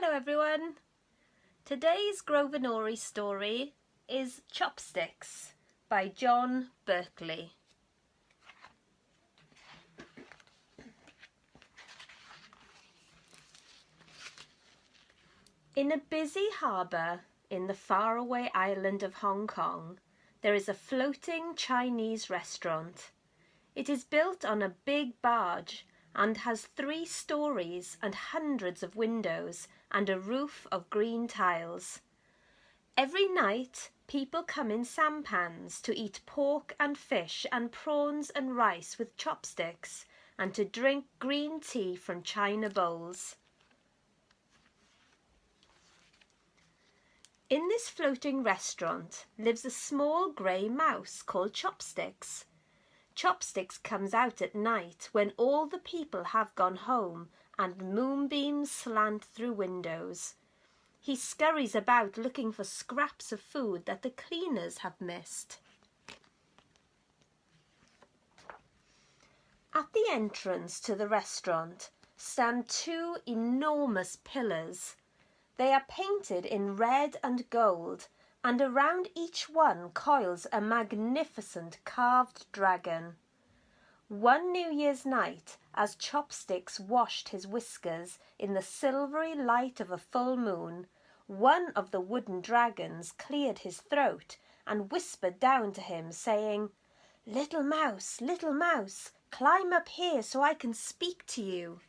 Hello everyone! Today's Groveanory story is Chopsticks by Jon Berkeley. In a busy harbour in the faraway island of Hong Kong, there is a floating Chinese restaurant. It is built on a big barge and has 3 stories and hundreds of windows and a roof of green tiles. Every night, people come in sampans to eat pork and fish and prawns and rice with chopsticks and to drink green tea from china bowls. In this floating restaurant lives a small grey mouse called Chopsticks. Chopsticks comes out at night when all the people have gone home and moonbeams slant through windows. He scurries about looking for scraps of food that the cleaners have missed. At the entrance to the restaurant stand 2 enormous pillars. They are painted in red and gold, and around each one coils a magnificent carved dragon. One New Year's night, as Chopsticks washed his whiskers in the silvery light of a full moon, one of the wooden dragons cleared his throat and whispered down to him, saying, little mouse, climb up here so I can speak to you."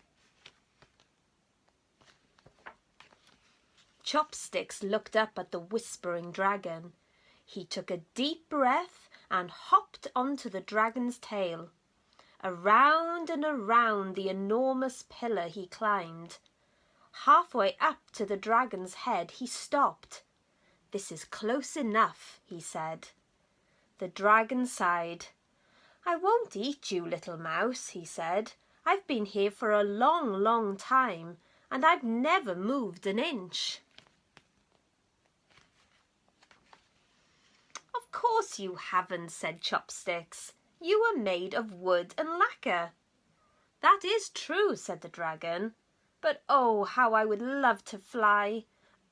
Chopsticks looked up at the whispering dragon. He took a deep breath and hopped onto the dragon's tail. Around and around the enormous pillar he climbed. Halfway up to the dragon's head he stopped. "This is close enough," he said. The dragon sighed. "I won't eat you, little mouse," he said. "I've been here for a long, long time, and I've never moved an inch." "Of course you haven't," said Chopsticks. "You are made of wood and lacquer." "That is true," said the dragon. "But oh, how I would love to fly!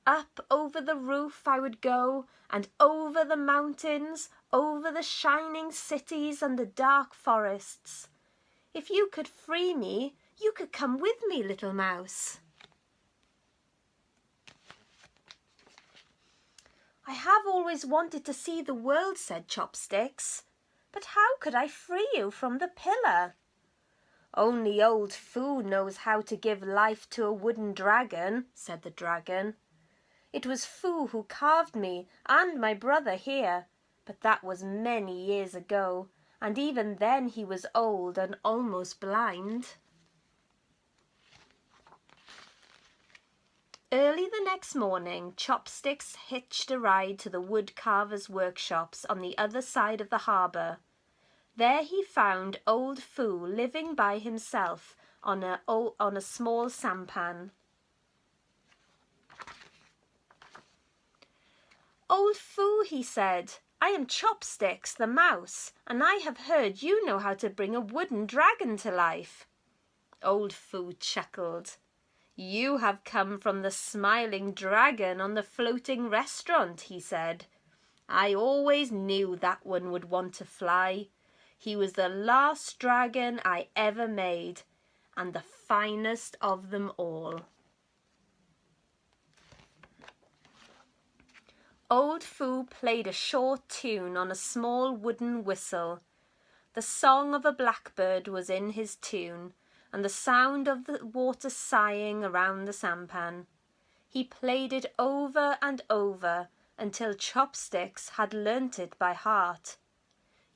Up over the roof I would go, and over the mountains, over the shining cities and the dark forests. If you could free me, you could come with me, little mouse." "I have always wanted to see the world," said Chopsticks. "But how could I free you from the pillar?" "Only old Fu knows how to give life to a wooden dragon," said the dragon. "It was Fu who carved me and my brother here, but that was many years ago, and even then he was old and almost blind." Early the next morning, Chopsticks hitched a ride to the woodcarvers' workshops on the other side of the harbour. There he found old Fu living by himself on a small sampan. "Old Fu," he said, "I am Chopsticks the mouse, and I have heard you know how to bring a wooden dragon to life." Old Fu chuckled. "You have come from the smiling dragon on the floating restaurant," he said. "I always knew that one would want to fly. He was the last dragon I ever made, and the finest of them all." Old Fu played a short tune on a small wooden whistle. The song of a blackbird was in his tune, and the sound of the water sighing around the sampan. He played it over and over until Chopsticks had learnt it by heart.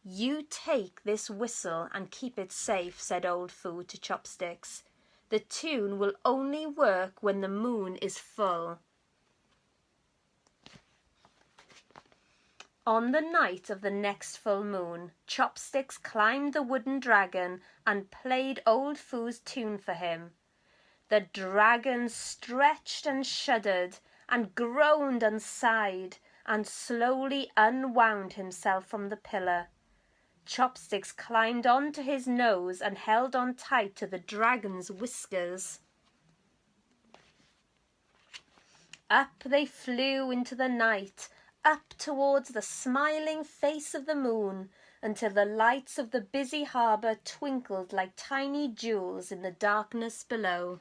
"You take this whistle and keep it safe," said old Fu to Chopsticks. "The tune will only work when the moon is full." On the night of the next full moon, Chopsticks climbed the wooden dragon and played old Fu's tune for him. The dragon stretched and shuddered and groaned and sighed and slowly unwound himself from the pillar. Chopsticks climbed onto his nose and held on tight to the dragon's whiskers. Up they flew into the night, up towards the smiling face of the moon, until the lights of the busy harbour twinkled like tiny jewels in the darkness below.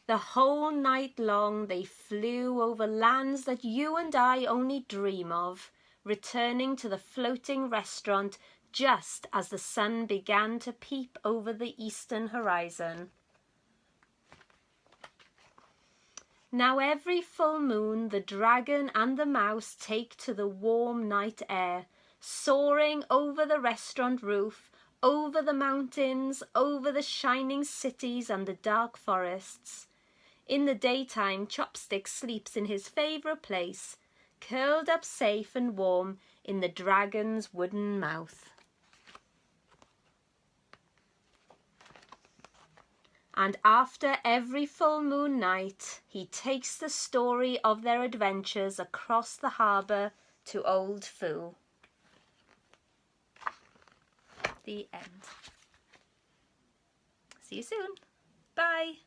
The whole night long they flew over lands that you and I only dream of, returning to the floating restaurant just as the sun began to peep over the eastern horizon. Now every full moon the dragon and the mouse take to the warm night air, soaring over the restaurant roof, over the mountains, over the shining cities and the dark forests. In the daytime, Chopsticks sleeps in his favourite place, curled up safe and warm in the dragon's wooden mouth. And after every full moon night, he takes the story of their adventures across the harbour to Old Foo. The end. See you soon. Bye.